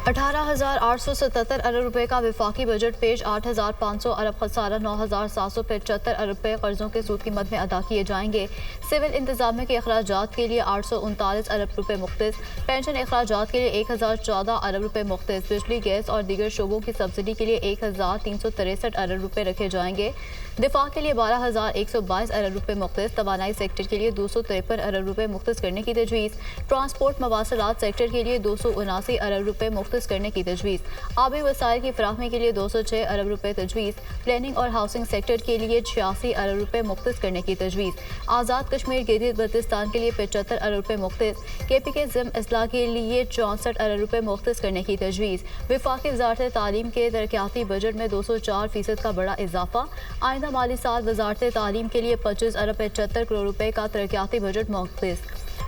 18,877 अरब रुपए का विफाकी बजट पेश। 8,500 अरब खसारा, 9,775 अरब रुपए कर्जों के सूद की मद में अदा किए जाएंगे। सिविल इंतजामिया के अखराजात के लिए 839 अरब रुपए मुख्तस। पेंशन अखराजात के लिए 1,014 अरब रुपए मुख्तस। बिजली, गैस और दीगर शोबों की सब्सिडी के लिए 1,363 अरब रुपए रखे जाएंगे। दिफा के लिए 12,122 अरब रुपए मुख्तस। तवानाई सेक्टर के लिए 253 अरब रुपए मुख्तस करने की तजवीज़। ट्रांसपोर्ट मवासलात सेक्टर के लिए 279 अरब रुपए मुख्तस करने की तजवीज़। आबी वसाइल की फराहमी के लिए 206 अरब रुपए तजवीज़। प्लानिंग और हाउसिंग सेक्टर के लिए 86 अरब रुपए मुख्तस करने की तजवीज़। आज़ाद कश्मीर गिलगित बल्तिस्तान के लिए 75 अरब रुपए मुख्तस। KPK ज़िम इस्लाह के लिए 64 अरब रुपए मुख्तस करने की तजवीज़। विफाकी वज़ारत तालीम के तरक्याती बजट में 204% का बड़ा इजाफा। आइंदा माली साल वज़ारत तालीम के लिए 25 अरब 75 करोड़ रुपए का तरक्याती बजट मुख्तस।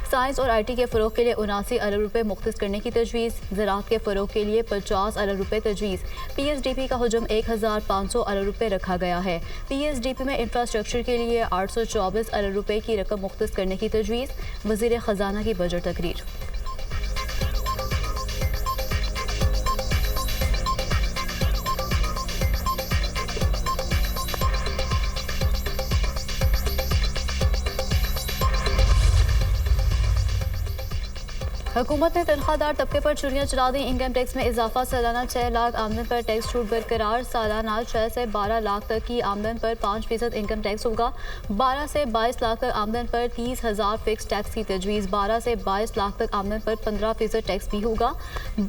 साइंस और IT के फ़रोग के लिए 79 अरब रुपए मुख्तस करने की तजवीज़। ज़राअत के फ़रोग के लिए 50 अरब रुपए तजवीज़। PSDP का हुजम 1,500 अरब रुपए रखा गया है। PSDP में इंफ्रास्ट्रक्चर के लिए 824 अरब रुपए की रकम मुख्तस करने की तजवीज़। वज़ीर ख़जाना की बजट तकरीर। हुकूमत ने तनख्वाहदार तबके पर छुरियां चला दी। इनकम टैक्स में इजाफा। सालाना 6 लाख आमदन पर टैक्स छूट बरकरार। सालाना 6 से 12 लाख तक की आमदन पर 5% इनकम टैक्स होगा। 12 से 22 लाख तक आमदन पर 30,000 फिक्स टैक्स की तजवीज़। 12 से 22 लाख तक आमदन पर 15% टैक्स भी होगा।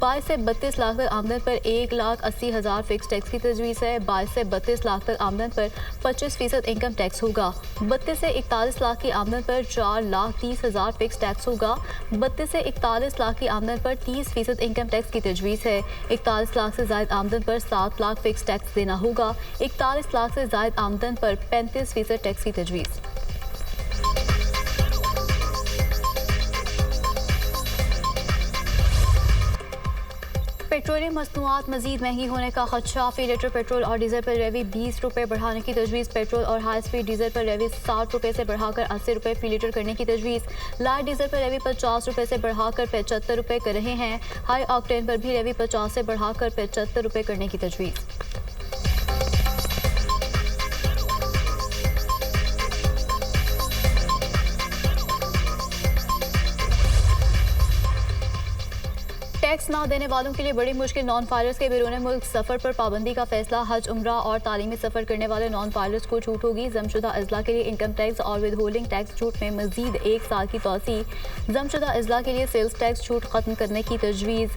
22 से 32 लाख तक आमदन पर 1,80,000 फिक्स टैक्स की तजवीज़ है। 22 से 32 लाख तक आमदन पर 25% इनकम टैक्स होगा। 32 से 41 लाख की आमदन पर 4,30,000 फिक्स टैक्स होगा। 32 से 41 लाख की आमदन पर 30% इनकम टैक्स की तजवीज़ है। 41 लाख से ज़ायद आमदन पर 7 लाख फिक्स टैक्स देना होगा। 41 लाख से ज़ायद आमदन पर 35% टैक्स की तजवीज़। पेट्रोलियम मसनूआत मजीद महंगी होने का खदशा। फी लीटर पेट्रोल और डीजल पर लेवी 20 रुपये बढ़ाने की तजवीज़। पेट्रोल और हाई स्पीड डीजल पर लेवी 60 रुपये से बढ़ाकर 80 रुपये फी लीटर करने की तजवीज़। लाइट डीजल पर लेवी 50 रुपये से बढ़ाकर 75 रुपये कर रहे हैं। हाई ऑक्टेन पर भी लेवी 50 से बढ़ाकर 75 रुपये करने की तजवीज़। टैक्स ना देने वालों के लिए बड़ी मुश्किल। नॉन फाइलर्स के बैरून मुल्क सफ़र पर पाबंदी का फैसला। हज, उम्रा और तालीमी सफ़र करने वाले नॉन फाइलर्स को छूट होगी। जमशुदा अजला के लिए इनकम टैक्स और विद होल्डिंग टैक्स छूट में मजीद 1 साल की तोसी। जमशुदा अजला के लिए सेल्स टैक्स छूट ख़त्म करने की तजवीज़।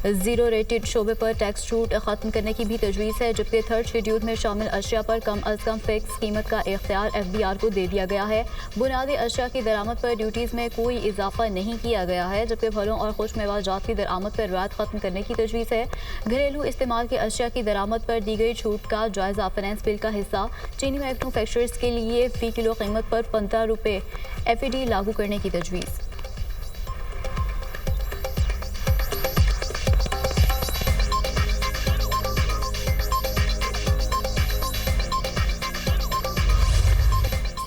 ज़ीरो रेटेड शोबे पर टैक्स छूट ख़त्म करने की भी तजवीज़ है। जबकि थर्ड शेड्यूल में शामिल अशिया पर कम अज़ कम फिक्स कीमत का इख्तियार FBR को दे दिया गया है। बुनियादी अशिया की दरामद पर ड्यूटीज़ में कोई इजाफा नहीं किया गया है। जबकि फलों और खुश मेवाजात की दरामद पर रियायत ख़त्म करने की तजवीज़ है। घरेलू इस्तेमाल के अशिया की दरामद पर दी गई छूट का जायज़ा फाइनेंस बिल का हिस्सा। चीनी मैन्युफैक्चरर्स के लिए फ़ी किलो कीमत पर 15 रुपये FED लागू करने की तजवीज़।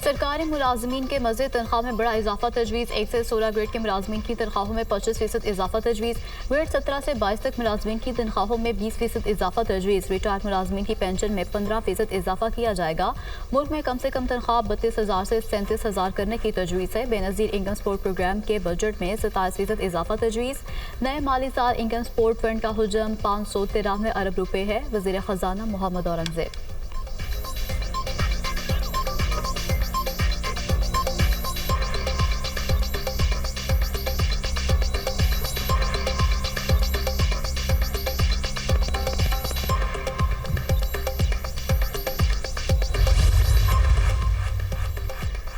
सरकारी मुलाजमीन के मज़ीद तनख्वाह में बड़ा इजाफा तजवीज़। 1 से 16 ग्रेड के मुलाजमीन की तनख्वाहों में 25% इजाफा तजवीज़। ग्रेड 17 से 22 तक मुलाजमीन की तनख्वाहों में 20% इजाफा तजवीज़। रिटायर्ड मुलाजमीन की पेंशन में 15% इजाफा किया जाएगा। मुल्क में कम से कम तनख्वाह 32,000 से 37,000 करने की तजवीज़ है। बेनज़ीर इनकम सपोर्ट प्रोग्राम के बजट में 27% इजाफा तजवीज़। नए माली साल इनकम सपोर्ट फंड का हुजम 593 अरब रुपये है। वज़ीर ख़जाना मोहम्मद औरंगज़ेब।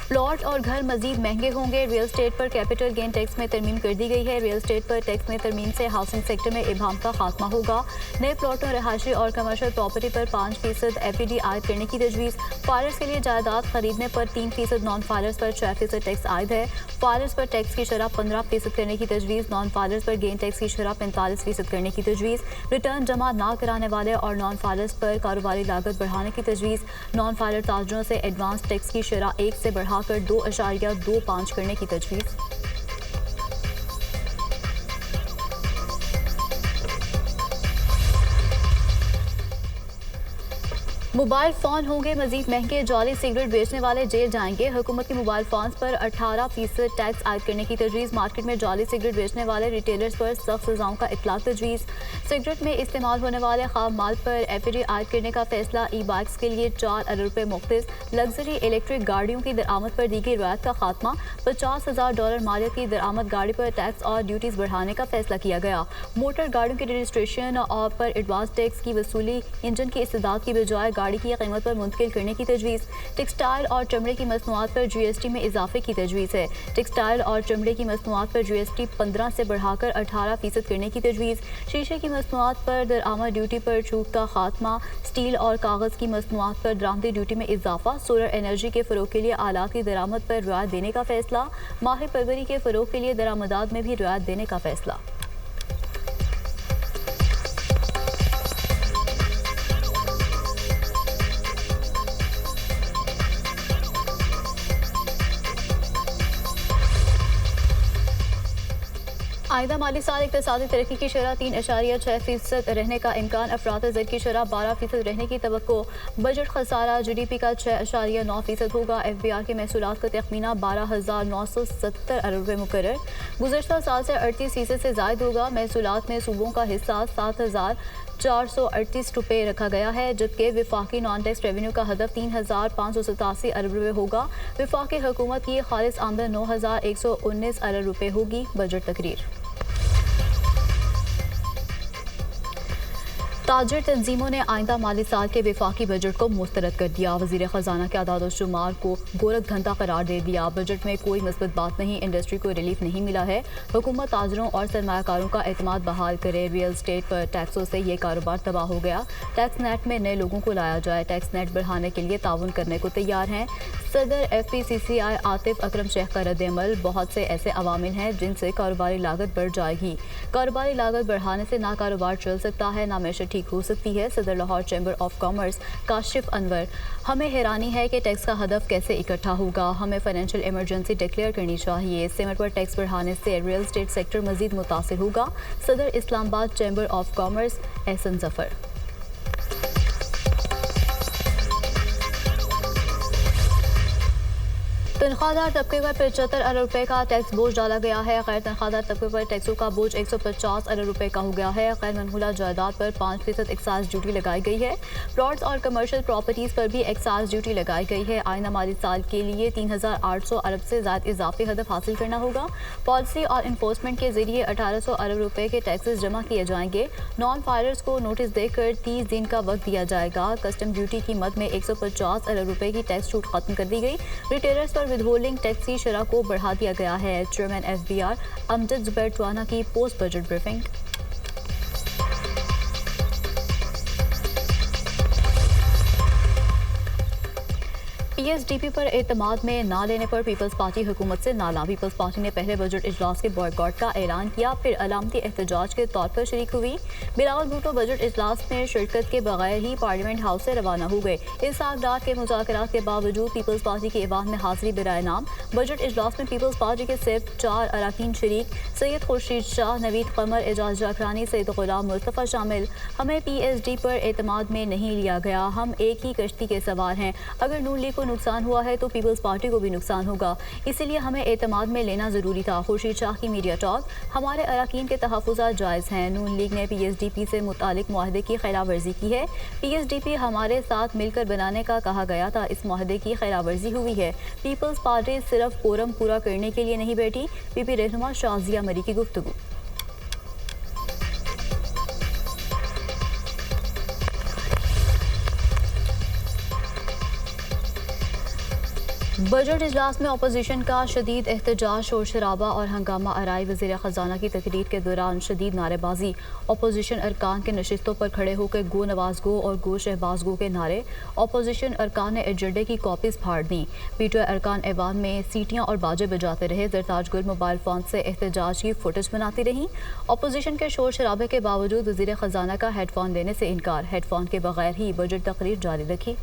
प्लॉट और घर मजीद महंगे होंगे। रियल स्टेट पर कैपिटल गेन टैक्स में तरमीम कर दी गई है। रियल स्टेट पर टैक्स में तरमीम से हाउसिंग सेक्टर में इबाम का खात्मा होगा। नए प्लॉटों, रहायशी और कमर्शियल प्रॉपर्टी पर 5% FED आयद करने की तजवीज़। फाइलर्स के लिए जायदाद खरीदने पर 3%, नॉन फाइलर्स पर 6% टैक्स आयद है। फाइलर्स पर टैक्स की शरह 15% करने की तजवीज़। नॉन फाइलर्स पर गेन टैक्स की शरह 45% करने की तजवीज़। रिटर्न जमा ना कराने वाले और नॉन फाइलर्स पर कारोबारी लागत बढ़ाने की तजवीज़। नॉन फाइलर ताजरों से एडवांस टैक्स की शरह 1 से बढ़ाकर 2.25 करने की तजवीज़। मोबाइल फ़ोन होंगे मजीद महंगे, जाली सिगरेट बेचने वाले जेल जाएंगे। हुकूमत की मोबाइल फ़ोन पर 18% टैक्स आयद करने की तजवीज़। मार्केट में जाली सिगरेट बेचने वाले रिटेलर्स पर सख्त सजाओं का इतलाक तजवीज़। सिगरेट में इस्तेमाल होने वाले खाम माल पर FAT आयद करने का फैसला। ई बाइक्स के लिए 4 अरब रुपये मुख्तस। लग्जरी इलेक्ट्रिक गाड़ियों की दरामद पर दी गई रियायत का खात्मा। $50,000 मालियत की दरामद गाड़ी पर टैक्स और ड्यूटीज़ बढ़ाने का फैसला किया गया। मोटर गाड़ियों के रजिस्ट्रेशन और पर एडवांस टैक्स की वसूली इंजन की इस्तेदाद की बजाय गाड़ी की कीमत पर मुंतकिल करने की तजवीज़। टेक्सटाइल और चमड़े की मसनूआत पर GST में इजाफे की तजवीज़ है। टेक्सटाइल और चमड़े की मसनूआत पर GST 15 से बढ़ाकर 18% करने की तजवीज़। शीशे की मसनूआत पर दरआमद ड्यूटी पर छूट का खात्मा। स्टील और कागज़ की मसनूआत पर दरामदी ड्यूटी में इजाफा। सोलर एनर्जी के फ़रोग के लिए आलात की दरामद पर रियायत देने का फैसला। माह फरवरी के फ़रोग के लिए दरामदात में भी रियायत देने का फैसला। आइंदा माली साल इक़्तिसादी तरक्की की शरह 3.6% रहने का इम्कान। अफरात ज़र की शरह 12% रहने की तवक्को। बजट खसारा GDP का 6.9% होगा। FBR के महसूलात का तखमीना 12,970 अरब रुपये मुकर्रर। गुज़श्ता साल से 38% से ज़ायद होगा। महसूलात में सूबों का हिस्सा 7,438 रुपये रखा गया है, जबकि विफाकी नॉन टैक्स रेवेन्यू का हदफ 3,587 अरब रुपये होगा। विफाकी हुकूमत की खालिस आमदन 9,119 अरब रुपये होगी। बजट तकरीर। ताजिर तंजीमों ने आइंदा माली साल के विफाकी बजट को मुस्तरद कर दिया। वज़ीर ख़जाना के आदाद शुमार को गोरख धंधा करार दे दिया। बजट में कोई मुस्बत बात नहीं, इंडस्ट्री को रिलीफ नहीं मिला है। हुकूमत ताजरों और सरमायाकारों का एतमाद बहाल करे। रियल स्टेट पर टैक्सों से ये कारोबार तबाह हो गया। टैक्स नेट में नए लोगों को लाया जाए। टैक्स नेट बढ़ाने के लिए ताउन करने को तैयार हैं। सदर FPCCI आतिफ अकरम शेख का रद्द-ए-अमल। बहुत से ऐसे अवामिल हैं जिनसे कारोबारी लागत बढ़ जाएगी। कारोबारी लागत बढ़ाने से ना कारोबार चल सकता है, ना मैशत ठीक हो सकती है। सदर Lahore chamber of commerce Kashif Anwar. हमें हैरानी है कि टैक्स का हदफ कैसे इकट्ठा होगा। हमें फाइनेंशियल इमरजेंसी डिक्लेयर करनी चाहिए। सीमेंट पर टैक्स बढ़ाने से रियल स्टेट सेक्टर मजीद मुतासिर होगा। सदर Islamabad chamber of commerce Ehsan Zafar. तनख्वाहदार तबके पर 75 अरब रुपए का टैक्स बोझ डाला गया है। गैर तनख्वाहदार तबके पर टैक्सों का बोझ 150 अरब रुपए का हो गया है। गैर मनहूला जायदाद पर 5% एक्साइज ड्यूटी लगाई गई है। प्लॉट्स और कमर्शियल प्रॉपर्टीज़ पर भी एक्साइज ड्यूटी लगाई गई है। आइंदा माली साल के लिए 3,800 अरब से ज़्यादा इजाफी हदफ हासिल करना होगा। पॉलिसी और इन्फोर्समेंट के जरिए 1,800 अरब रुपए के टैक्सेस जमा किए जाएंगे। नॉन फायरर्स को नोटिस देकर 30 दिन का वक्त दिया जाएगा। कस्टम ड्यूटी की मद में 150 अरब रुपए की टैक्स छूट खत्म कर दी गई। रिटेलर्स पर विदहोल्डिंग टैक्स की शरह को बढ़ा दिया गया है। चेयरमैन FBR अमजद जुबैर टवाना की पोस्ट बजट ब्रीफिंग। PSDP पर एतमाद में ना लेने पर पीपल्स पार्टी हुकूमत से नाला। पीपल्स पार्टी ने पहले बजट इजलास के बॉयकॉट का ऐलान किया, फिर अलामती एहतजाज के तौर पर शरीक हुई। बिलावल भुट्टो बजट इजलास में शिरकत के बगैर ही पार्लियामेंट हाउस से रवाना हो गए। इस रात के मुज़ाकरात के बावजूद पीपल्स पार्टी के ऐवान में हाजिरी बराए नाम। बजट इजलास में पीपल्स पार्टी के सिर्फ 4 अरकान शरीक। सैयद खुर्शीद शाह, नवीद कमर, एजाज जाकरानी, सैयद गुलाम मुस्तफ़ा शामिल। हमें PSD पर एतमाद में नहीं लिया गया। हम एक ही कश्ती के सवार हैं। अगर नून लीग को नुकसान हुआ है तो पीपल्स पार्टी को भी नुकसान होगा, इसीलिए हमें एतमाद में लेना ज़रूरी था। खुर्शीद शाह की मीडिया टॉक। हमारे अरकान के तहफ़्फ़ुज़ात जायज़ हैं। नून लीग ने PSDP से मुतालिक मुआहदे की खिलाफ वर्जी की है। PSDP हमारे साथ मिलकर बनाने का कहा गया था, इस मुआहदे की खिलाफ वर्जी हुई है। पीपल्स पार्टी सिर्फ कोरम पूरा करने के लिए नहीं बैठी। PP रहनुमा शाजिया मरी की गुफ्तगू। बजट इजलास में अपोजिशन का शदीद एहतजाज, शोर शराबा और हंगामा आराई। वज़ीर ख़जाना की तकरीर के दौरान शदीद नारेबाजी। अपोजिशन अरकान के नशिस्तों पर खड़े होकर गो नवाज गो और गो शहबाज गो के नारे। अपोजिशन अरकान ने एजेंडे की कॉपीज़ फाड़ दी। PTI अरकान ऐवान में सीटियाँ और बाजे बजाते रहे। जरताज गुल मोबाइल फ़ोन से एहतजाज की फुटेज बनाती रहीं। अपोजिशन के शोर शराबे के बावजूद वज़ीर ख़जाना का हेडफोन लेने से इनकार। हेडफोन के बगैर ही बजट तकरीर जारी रखी।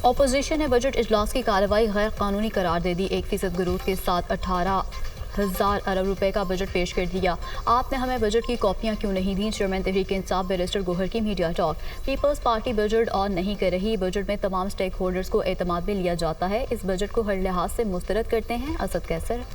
अपोजिशन ने बजट इजलास की कार्रवाई गैर कानूनी करार दे दी। 1% ग्रोथ के साथ 18,000 अरब रुपए का बजट पेश कर दिया। आपने हमें बजट की कॉपियां क्यों नहीं दी? चेयरमैन तहरीक इंसाफ बैरिस्टर गोहर की media talk. Peoples Party budget own नहीं कर रही। बजट में तमाम स्टेक होल्डर्स को एतमाद में लिया जाता है। इस बजट को हर लिहाज से मुस्तरद करते हैं। असद कैसर।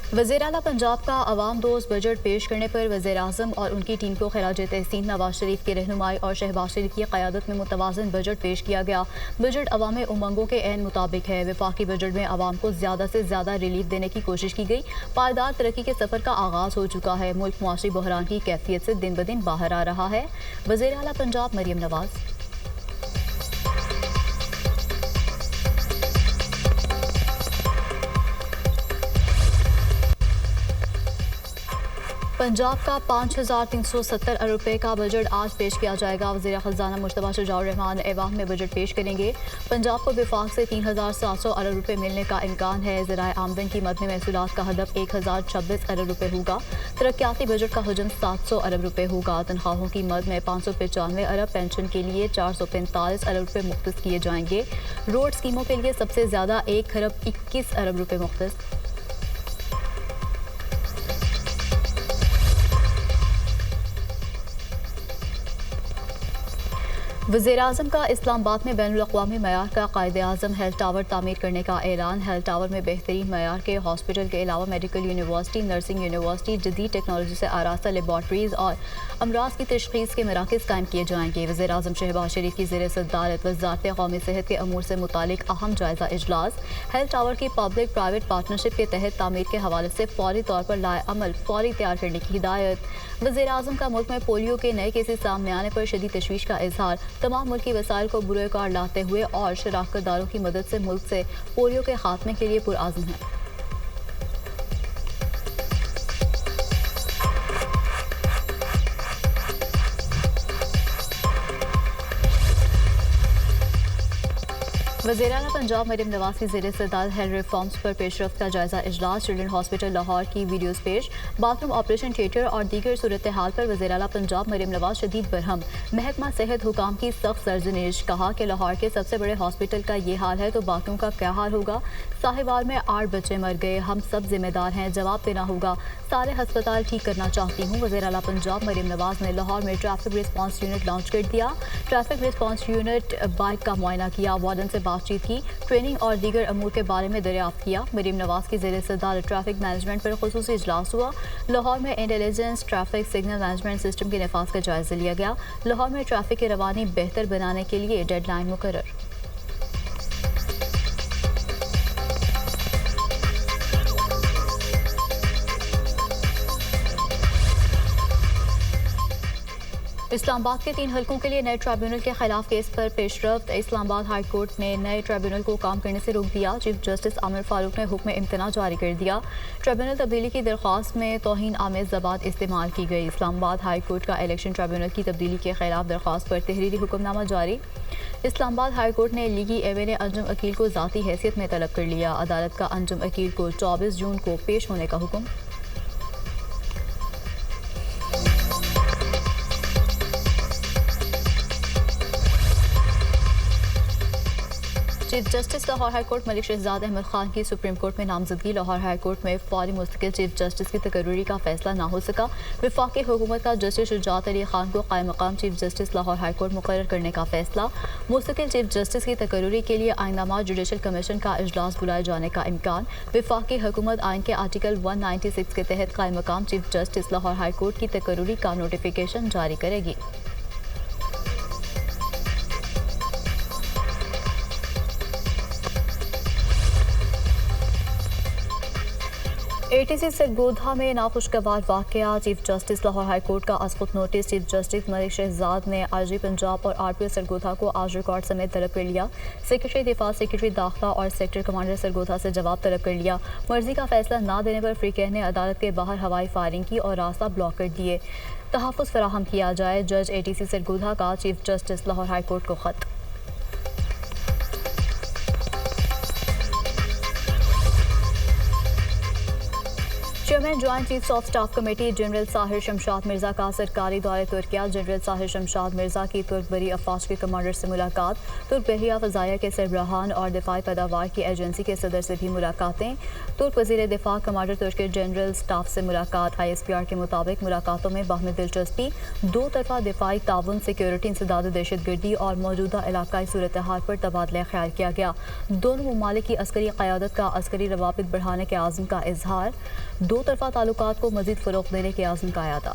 वज़ीर-ए-आला पंजाब का अवाम दोस्त बजट पेश करने पर वज़ीर-ए-आज़म और उनकी टीम को खिराज तहसीन नवाज शरीफ की रहनुमाई और शहबाज शरीफ की क़यादत में मुतवाज़िन बजट पेश किया गया। बजट अवामी उमंगों के ऐन मुताबिक है। वफाकी बजट में अवाम को ज़्यादा से ज़्यादा रिलीफ देने की कोशिश की गई। पायदार तरक्की के सफ़र का आगाज़ हो चुका है। मुल्क मुआशी बहरान की कैफियत से दिन ब दिन बाहर आ रहा है। वज़ीर-ए-आला पंजाब मरियम नवाज। पंजाब का 5,370 अरब रुपए का बजट आज पेश किया जाएगा। वज़ीर ख़ज़ाना मुश्तबा शुजाउर रहमान ऐवान में बजट पेश करेंगे। पंजाब को विफाक से 3,700 अरब रुपए मिलने का इम्कान है। ज़राए आमदन की मद में महसूलात का हदफ 1,026 अरब रुपए होगा। तरक्याती बजट का हजम 700 अरब रुपए होगा। तनख्वाहों की मद में 595 अरब, पेंशन के लिए 445 अरब रुपए मुख्तस किए जाएंगे। रोड स्कीमों के लिए सबसे ज़्यादा 1,21 अरब रुपए मुख्तस। वज़ीर-ए-आज़म का इस्लामाबाद में बैनुल-अक़वामी मयार का कायदे-आज़म हेल्थ टावर तामीर करने का ऐलान। हेल्थ टावर में बेहतरीन मयार के हॉस्पिटल के अलावा मेडिकल यूनिवर्सिटी, नर्सिंग यूनिवर्सिटी, जदीद टेक्नोलॉजी से आरास्ता लेबॉर्ट्रीज़ और अमराज की तशख़ीस के मराकज़ कायम किए जाएंगे। वज़ीर-ए-आज़म शहबाज शरीफ की ज़ेर सदारत वज़ारत क़ौमी सेहत के अमूर से मुतालिक अहम जायज़ा इजलास। हेल्थ टावर की पब्लिक प्राइवेट पार्टनरशिप के तहत तामीर के हवाले से फौरी तौर पर लाए अमल फौरी तैयार करने की हिदायत। वज़ीर-ए-आज़म का मुल्क में पोलियो के नए केसेस सामने आने पर शदीद तशवीश का इजहार। तमाम मुल्की वसाइल को बुरोकार लाते हुए और शराकतदारों की मदद से मुल्क से पोलियो के खात्मे के लिए पुरआज़म है। वज़ीर-ए-आला पंजाब मरियम नवाज की ज़ेर सदारत हेल्थ रिफॉर्म्स पर पेशरफ्त का जायजा इजलास। चिल्ड्रन हॉस्पिटल लाहौर की वीडियोज़ पेश। बाथरूम ऑपरेशन थिएटर और दीगर सूरत हाल पर वज़ीर-ए-आला पंजाब मरियम नवाज शदीद बरहम। महकमा सेहत हुकाम की सख्त सरजनीश। कहा कि लाहौर के सबसे बड़े हॉस्पिटल का ये हाल है तो बाकियों का क्या हाल होगा? साहिवाल में 8 बच्चे मर गए, हम सब जिम्मेदार हैं, जवाब देना होगा। सारे हस्पताल ठीक करना चाहती हूँ। वज़ीर-ए-आला पंजाब मरियम नवाज ने लाहौर में ट्रैफिक रिस्पॉन्स यूनिट लॉन्च कर दिया। ट्रैफिक रिस्पॉन्स यूनिट बाइक का मुआयना किया, वार्डन से बातचीत की, ट्रेनिंग और दीगर अमूर के बारे में दरियाफ्त किया। मरियम नवाज की ज़ेर सदारत ट्रैफिक मैनेजमेंट पर खुसूसी इजलास हुआ। लाहौर में intelligence traffic signal management system के नफाज का जायजा लिया गया। लाहौर में ट्रैफिक की रवानी बेहतर बनाने के लिए डेडलाइन मुकर्रर। इस्लामाबाद के 3 हलकों के लिए नए ट्रिब्यूनल के खिलाफ केस पर पेशरफ्त। इस्लामाबाद हाई कोर्ट ने नए ट्रिब्यूनल को काम करने से रोक दिया। चीफ जस्टिस आमिर फारूक ने हुक्म इम्तना जारी कर दिया। ट्रिब्यूनल तब्दीली की दरख्वास्त में तौहीन आमेज ज़बात इस्तेमाल की गई। इस्लामाबाद हाई कोर्ट का इलेक्शन ट्रिब्यूनल की तब्दीली के खिलाफ दरख्वास्त पर तहरीरी हुक्मनामा जारी। इस्लामाबाद हाई कोर्ट ने लीगी एवं ने अंजुम अकील को ज़ाती हैसियत में तलब कर लिया। अदालत का अंजुम अकील को 24 जून को पेश होने का हुक्म। Chief justice Lahore high court Malik Shahzad Ahmad Khan की सुप्रीम कोर्ट में नामजदगी। लाहौर हाई कोर्ट में फौरी मुस्तकिल चीफ जस्टिस की तकर्री का फैसला ना हो सका। वफाकी हुकूमत का जस्टिस शुजात अली खान को कायम मकाम chief justice Lahore high court मुकर्रर करने का फैसला। मुस्तकिल चीफ जस्टिस की तकर्री के लिए आइंदामा जुडिशल कमीशन का इजलास बुलाए जाने का इम्कान। वफाकी हुकूमत आइन के आर्टिकल 196 के तहत कायम मकाम chief justice Lahore high court की तकर्री का नोटिफिकेशन जारी करेगी। ATC सरगोधा में नाखुशगवार वाकया। Chief justice Lahore high court का अस्कुत notice. Chief justice Malik Shahzad ने IG पंजाब और RPO सरगोधा को आज रिकॉर्ड समेत तलब कर लिया। सेक्रेटरी दिफा, सेक्रेटरी दाखिला और सेक्टर कमांडर सरगोधा से जवाब तलब कर लिया। मर्जी का फैसला ना देने पर फ्रीकैन ने अदालत के बाहर हवाई फायरिंग की और रास्ता ब्लॉक कर दिए। तहफ़्फ़ुज़ फराहम किया जाए। जज ATC सरगोधा का chief justice Lahore high court को खत। Chairman joint chiefs of staff committee general Sahir Shamshad Mirza का सरकारी दौरे तुर्किया। जनरल साहिर शमशाद मिर्जा की तुर्क बरी अफवाज के कमांडर से मुलाकात। तुर्क बहरिया फ़ज़ाइया के सरबराहान और दिफाई पैदावार की एजेंसी के सदर से भी मुलाकातें। तुर्क वज़ीर दिफा कमांडर तुर्क जनरल स्टाफ से मुलाकात। ISPR के मुताबिक मुलाकातों में बाहमी दिलचस्पी, दो तरफा दिफाई ताउन, सिक्योरिटी, इंसदाद दहशतगर्दी और मौजूदा इलाकाई सूरत हाल पर तबादला ख्याल किया गया। दोनों ममालिक की अस्करी क़यादत का अस्करी रवाबित बढ़ाने के आज़म का इजहार। दो तरफा ताल्लुकात को मज़ीद फ़रोग़ देने के आज़म का अदा।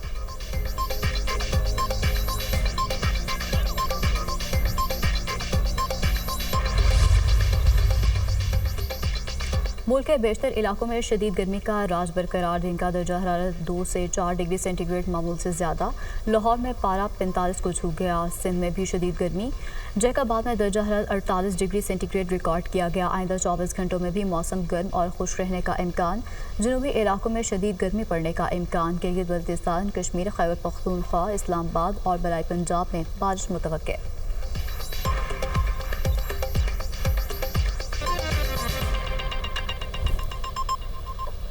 मुल्क के बेशतर इलाकों में शदीद गर्मी का राज बरकरार। दिन का दर्जा हरारत 2 से 4 डिग्री सेंटीग्रेड मामूल से ज़्यादा। लाहौर में पारा 45 को छू गया। सिंध में भी शदीद गर्मी। जैकाबाद में दर्जा हरारत 48 डिग्री सेंटीग्रेड रिकॉर्ड किया गया। आइंदा 24 घंटों में भी मौसम गर्म और खुश रहने का इम्कान। जनूबी इलाकों में शदीद गर्मी पड़ने का इम्कान। गिलगित बल्तिस्तान, कश्मीर, खैबर पख्तूनख्वा, इस्लामाबाद और बराई पंजाब में बारिश मुतवक्के।